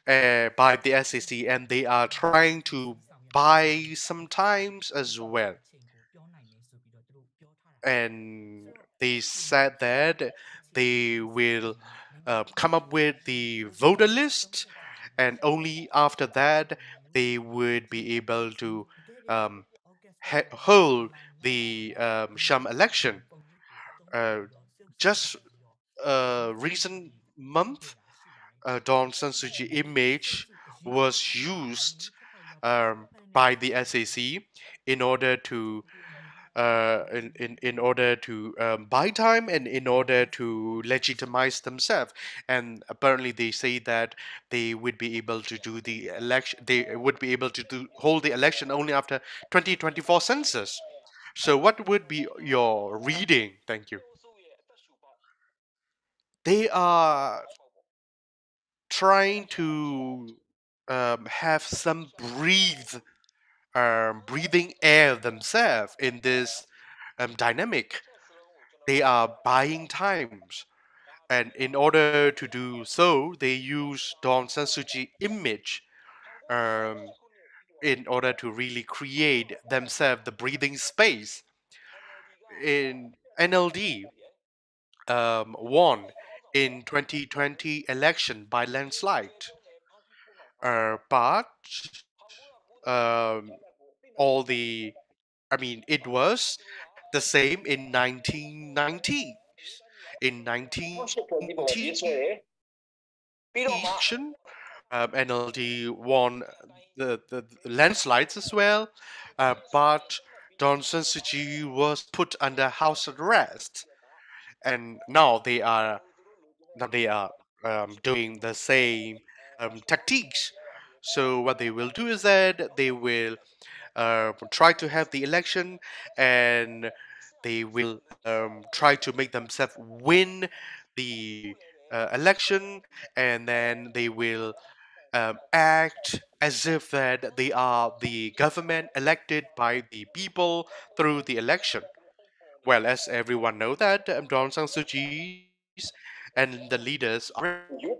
by the SEC, and they are trying to buy some times as well. And they said that they will come up with the voter list, and only after that they would be able to um, hold the Sham election. Uh, just recent month, Dawn San Suu Kyi image was used by the SAC in order to in order to buy time and in order to legitimize themselves. And apparently they say that they would be able to do the election, they would be able to hold the election only after 2024 census. So what would be your reading? Thank you. They are trying to have some breathing air themselves in this dynamic. They are buying times, and in order to do so, they use Dawn San Suu Kyi image um, in order to really create themselves the breathing space. In NLD won in 2020 election by landslide. But um, all the, I mean, it was the same in 1990s. In 1990 election, NLD won the landslides as well, but Dawn San Suu Kyi was put under house arrest, and now they are doing the same tactics. So what they will do is that they will try to have the election, and they will try to make themselves win the election, and then they will act as if that they are the government elected by the people through the election. Well, as everyone know that Dawn San Suu Kyi's and the leaders are in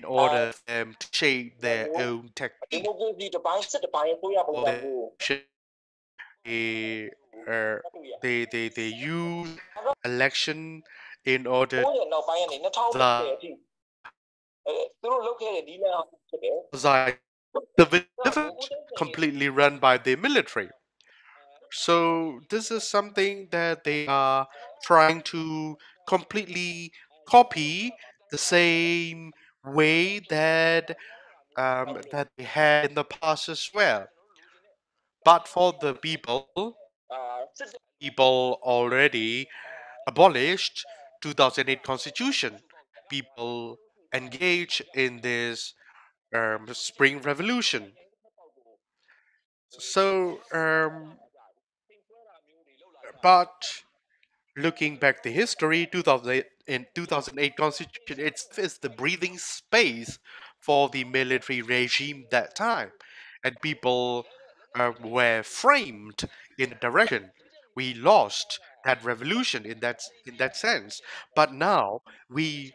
order for them to shape their own technique for their election. They, uh, they use election in order to the government completely run by the military. So this is something that they are trying to completely copy the same way that they had in the past as well. But for the people already abolished 2008 constitution. People engage in this spring revolution. So, but looking back the history, 2008, in 2008 constitution itself is the breathing space for the military regime that time, and people were framed in the direction. We lost that revolution in that sense, but now we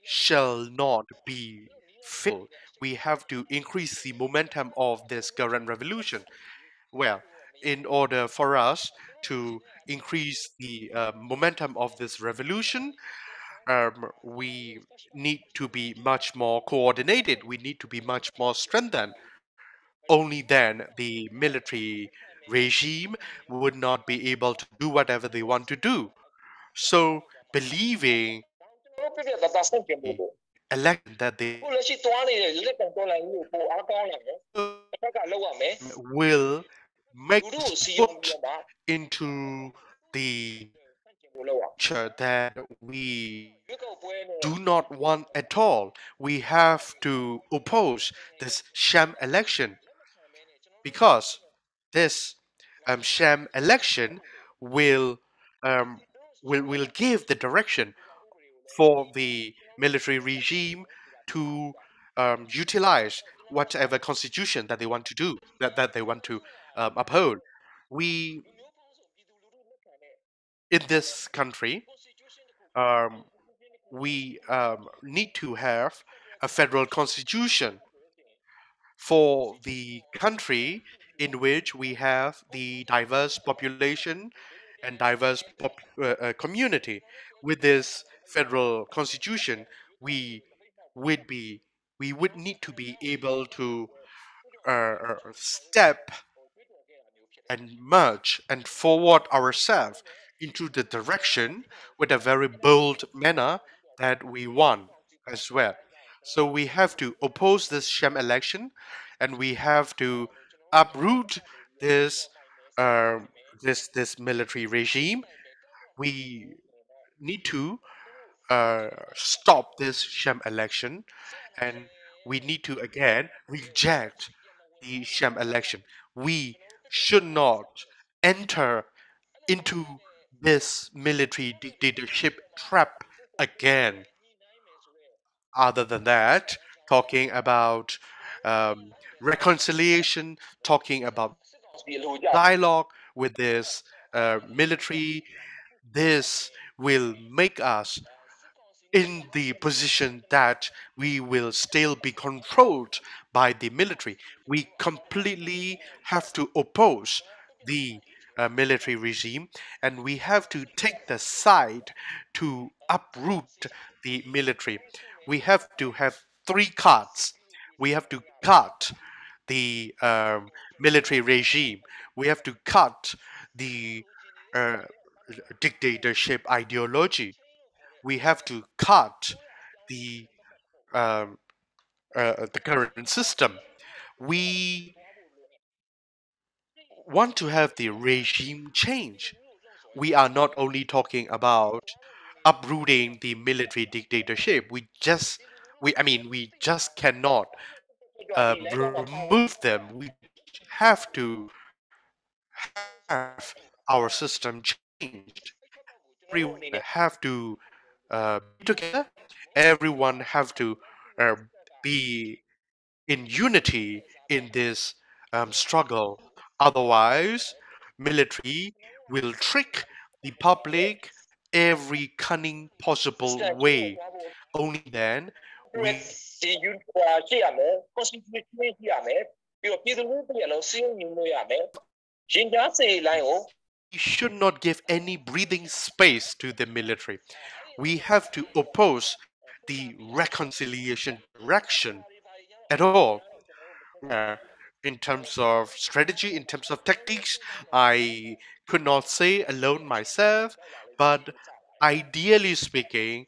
shall not be failed. We have to increase the momentum of this current revolution. Well, in order for us to increase the momentum of this revolution, we need to be much more coordinated. We need to be much more strengthened. Only then the military regime would not be able to do whatever they want to do. So, believing the election that they will make us put into the picture that we do not want at all. We have to oppose this sham election because this sham election will um, will give the direction for the military regime to utilize whatever constitution that they want to do, that they want to uphold. We in this country, um, we need to have a federal constitution for the country in which we have the diverse population and diverse community. With this federal constitution, we would be we would need to be able to step and merge and forward ourselves into the direction with a very bold manner that we want as well. So we have to oppose this sham election, and we have to uproot this this military regime. We need to stop this sham election, and we need to again reject the sham election. We should not enter into this military dictatorship trap again. Other than that, talking about reconciliation, talking about dialogue with this military, this will make us in the position that we will still be controlled by the military. We completely have to oppose the military regime, and we have to take the side to uproot the military. We have to have three cuts. We have to cut the military regime. We have to cut the uh, dictatorship ideology. We have to cut the um, the current system. We want to have the regime change. We are not only talking about uprooting the military dictatorship. We just cannot remove them. We have to have our system changed. Everyone have to be together. Everyone have to uh, be in unity in this struggle. Otherwise, military will trick the public every cunning possible way. Only then we should not give any breathing space to the military. We have to oppose the reconciliation direction at all. In terms of strategy, in terms of tactics, I could not say alone myself, but ideally speaking,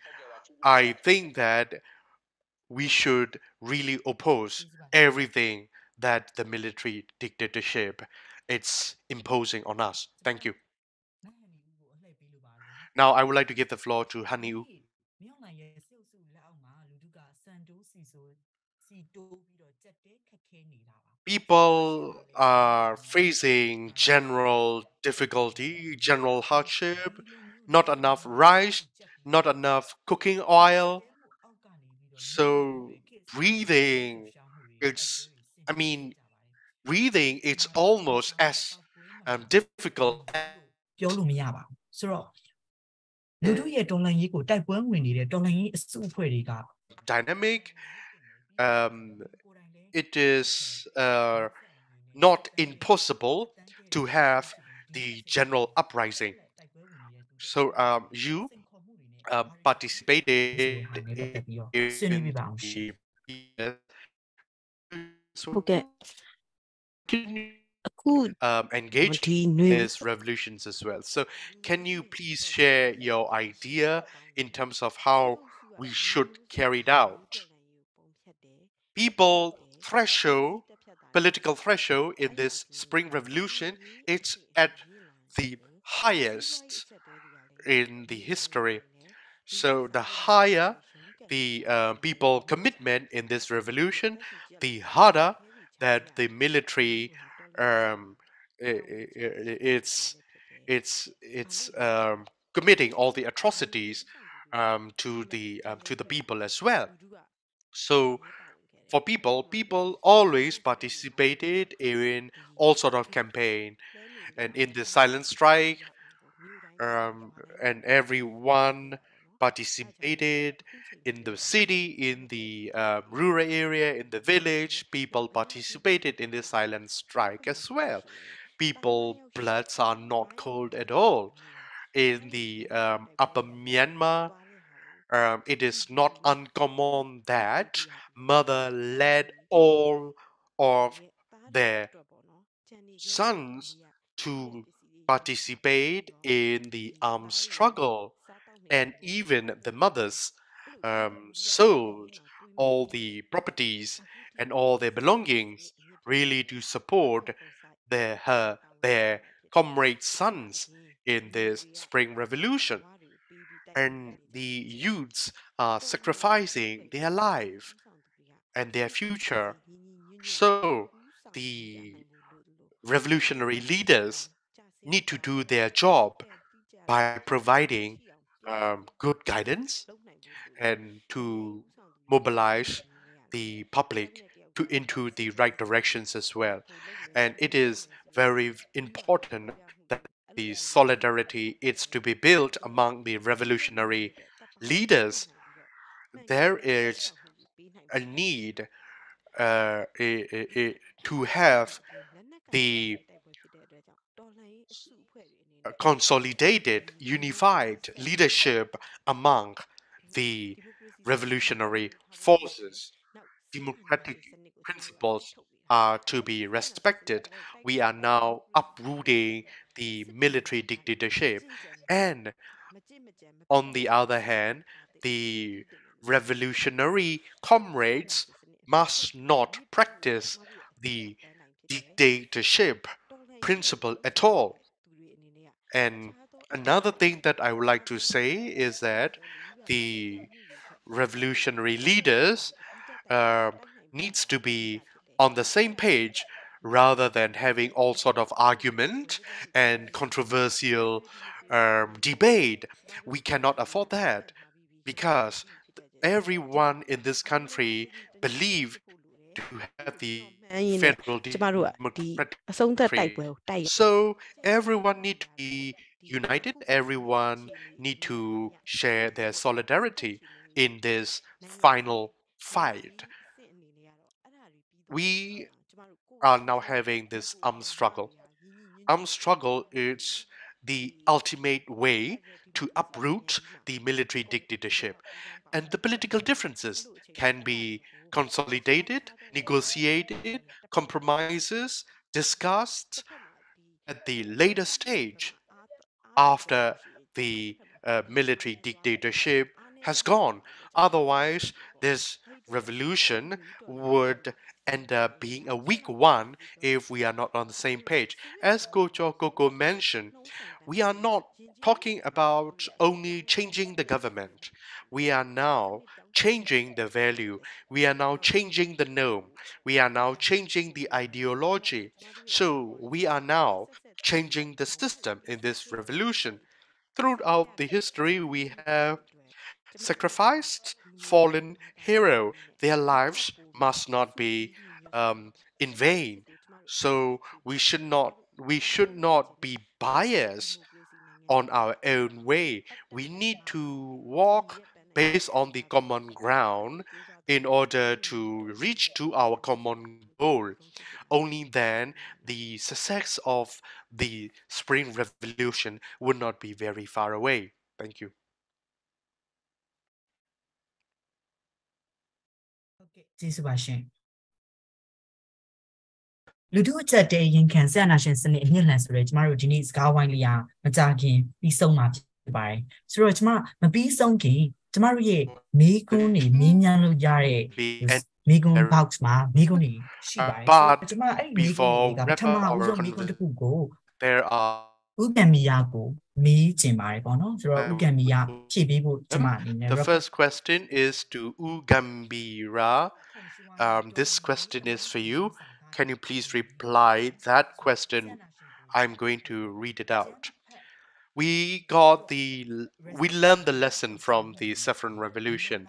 I think that we should really oppose everything that the military dictatorship it's imposing on us. Thank you. Now I would like to give the floor to Hani U. People are facing general difficulty, general hardship, not enough rice, not enough cooking oil. So breathing, it's, I mean, breathing, it's almost as difficult as ပြောလို့မရပါဘူးဆိုတော့လူတို့ရဲ့တော်လှန်ရေးကိုတိုက်ပွဲဝင်နေတဲ့တော်လှန်ရေးအစုအဖွဲ့တွေက dynamic. It is not impossible to have the general uprising. So you participated in the Okay. engage in these revolutions as well. So can you please share your idea in terms of how we should carry it out? People threshold, political threshold in this spring revolution, it's at the highest in the history. So the higher the people commitment in this revolution, the harder that the military it's committing all the atrocities to the people as well. So for people always participated in all sort of campaign and in the silent strike, and everyone participated in the city, in the rural area, in the village. People participated in the silent strike as well. People bloods are not cold at all. In the upper Myanmar, it is not uncommon that mother led all of their sons to participate in the armed struggle, and even the mothers sold all the properties and all their belongings really to support their comrade sons in this spring revolution. And the youths are sacrificing their life and their future. So the revolutionary leaders need to do their job by providing good guidance and to mobilize the public into the right directions as well. And it is very important that the solidarity is to be built among the revolutionary leaders. There is a need to have the consolidated, unified leadership among the revolutionary forces. Democratic principles are to be respected. We are now uprooting the military dictatorship. And on the other hand, the revolutionary comrades must not practice the dictatorship principle at all. And another thing that I would like to say is that the revolutionary leaders um, needs to be on the same page rather than having all sort of argument and controversial debate. We cannot afford that because everyone in this country believe to have the federal democratic country. So everyone need to be united. Everyone need to share their solidarity in this final fight. We are now having this armed struggle. Armed struggle is the ultimate way to uproot the military dictatorship. And the political differences can be consolidated, negotiated, compromises, discussed at the later stage after the military dictatorship has gone. Otherwise, this revolution would end up being a weak one if we are not on the same page. As Gojo Gogo mentioned, we are not talking about only changing the government. We are now changing the value. We are now changing the norm. We are now changing the ideology. So we are now changing the system in this revolution. Throughout the history, we have sacrificed fallen hero. Their lives must not be in vain. So we should not be biased on our own way. We need to walk based on the common ground in order to reach to our common goal. Only then the success of the Spring Revolution would not be very far away. Thank you. ကျေးဇူးပါရှင်လူထုအချက်တဲရင်ခံဆရာနာရှင်စနစ်အမြင့်လှန်ဆိုရဲကျမတို့ဒီနေ့စကားဝိုင်းလေးရာမကြခင်ပြီးဆုံးမှာဖြစ်ပါတယ်ဆိုတော့ကျမမပြီးဆုံးခင်ကျမတို့ရဲ့မိကွန်းနေမင်းများလို့ရတဲ့မိကွန်း box မှာမိကွန်းနေရှိပါတယ်ကျမအဲ့ဒီမိကွန်းတွေကပထမဦးဆုံးမိကွန်းတစ်ခုကို There are ဥကံမီယာကိုမေးကျင်ပါတယ်ပေါ့နော်ဆိုတော့ဥကံမီယာဖြည့်ပေးဖို့ကျမအနေနဲ့ The first question is to Gambira. This question is for you. Can you please reply that question? I'm going to read it out. We learned the lesson from the Saffron Revolution.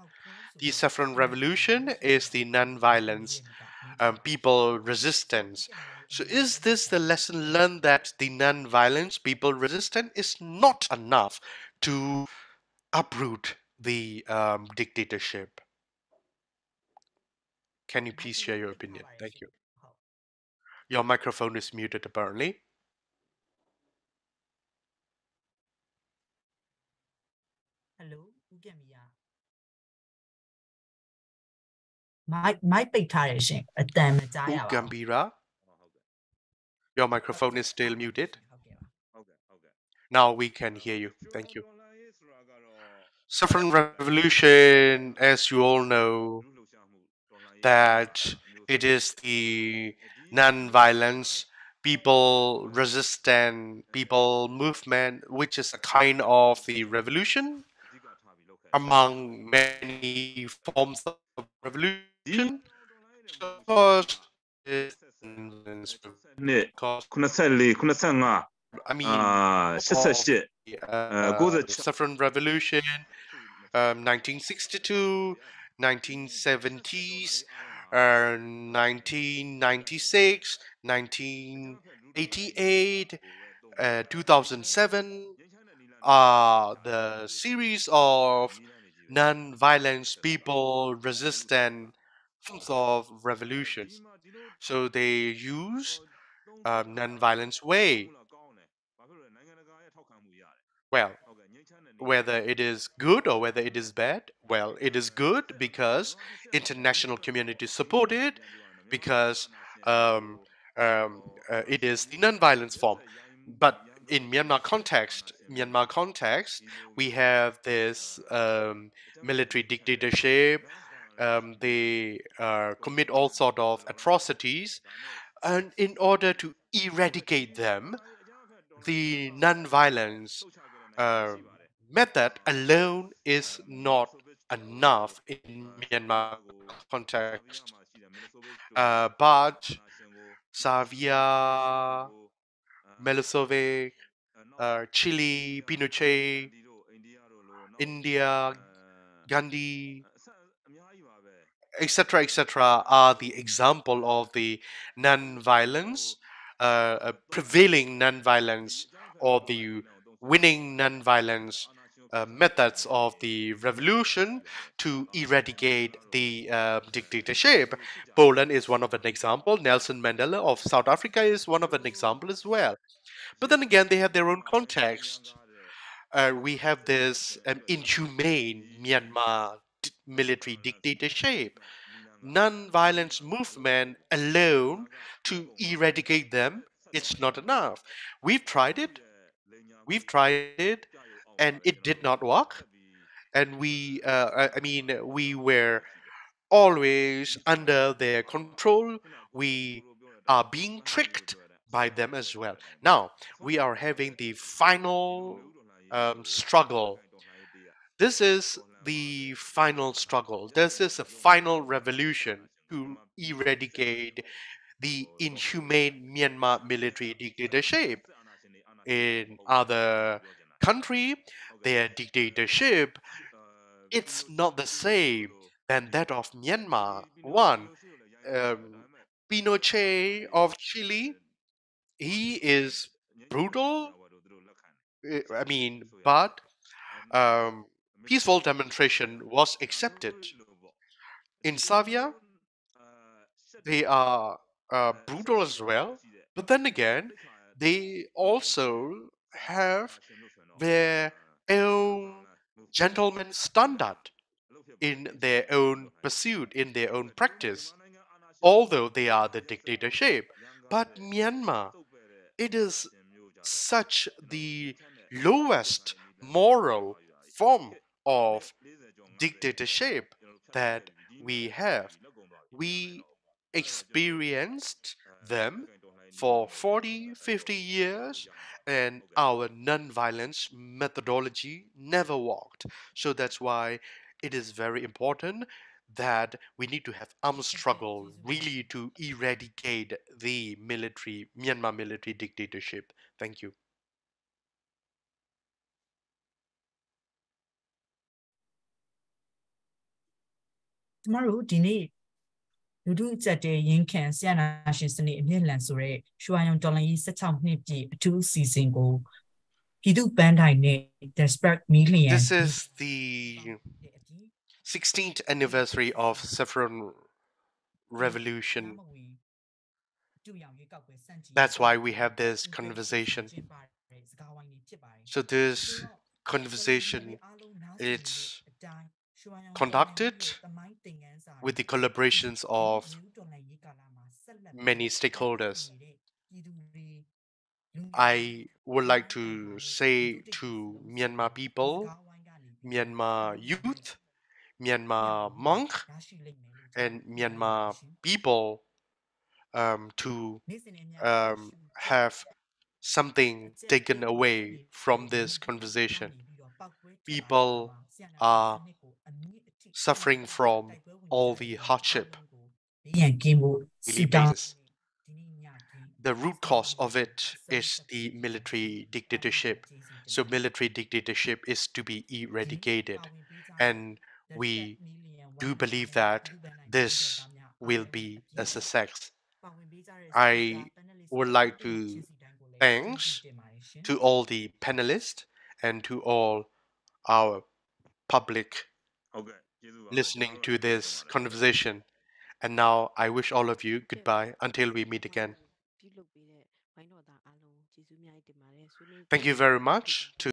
The Saffron Revolution is the non-violence people resistance. So is this the lesson learned that the non-violence people resistance is not enough to uproot the dictatorship? Can you please share your opinion? Thank you. Your microphone is muted apparently. Hello ဥကံမီယာမိုက်ပိတ်ထားရရှင်အတန်မကြားရပါဘူး Gambira, your microphone is still muted. Now we can hear you. Thank you. Saffron Revolution, as you all know, that it is the non-violence people resistant people movement, which is a kind of the revolution among many forms of revolution. So, of course, I mean, Saffron Revolution, 1962, 1970s, 1996, 1988, 2007 are the series of non-violence people resistant forms of revolution. So they use non-violence way Well, whether it is good or whether it is bad, well, it is good because international community support it, because um, it is the non-violence form. But in Myanmar context, we have this military dictatorship. They commit all sort of atrocities, and in order to eradicate them, the non-violence um, method alone is not enough in Myanmar context. But Savia, Milosevic, Chile, Pinochet, India, Gandhi, etc., are the example of the non-violence, prevailing non-violence, or the winning non-violence methods of the revolution to eradicate the dictatorship. Poland is one of an example. Nelson Mandela of South Africa is one of an example as well. But then again, they have their own context. We have this inhumane Myanmar military dictatorship. Non-violence movement alone to eradicate them, it's not enough. We've tried it. We've tried it, and it did not work. And we were always under their control. We are being tricked by them as well. Now we are having the final struggle. This is the final struggle. This is a final revolution to eradicate the inhumane Myanmar military dictatorship. In other country, their dictatorship, it's not the same than that of Myanmar. One, um, Pinochet of Chile, he is brutal. But peaceful demonstration was accepted. In Savia, they are brutal as well, but then again, they also have their own gentleman standard in their own pursuit, in their own practice, although they are the dictatorship. But Myanmar, it is such the lowest moral form of dictatorship that we have. We experienced them for 40, 50 years, and our non-violence methodology never worked. So that's why it is very important that we need to have armed struggle really to eradicate the Myanmar military dictatorship. Thank you. ကျမတို့ဒီနေ့လူထုအကြက်တဲရင်ခံဆရာနာရှင်စနစ်အမြင့်လန်ဆိုတဲ့ရွှေရောင်တော်လှန်ရေး16နှစ်ပြည့်အထူးအစီအစဉ်ကိုပြည်သူပန်းတိုင်နဲ့ Desperate Million This is the 16th anniversary of Saffron Revolution. That's why we have this conversation. So this conversation, it's conducted with the collaborations of many stakeholders. I would like to say to Myanmar people, Myanmar youth, Myanmar monk, and Myanmar people to have something taken away from this conversation. People are suffering from all the hardship daily basis. The root cause of it is the military dictatorship. So military dictatorship is to be eradicated. And we do believe that this will be a success. I would like to thanks to all the panelists and to all our public listening to this conversation. And now I wish all of you goodbye until we meet again. Thank you very much to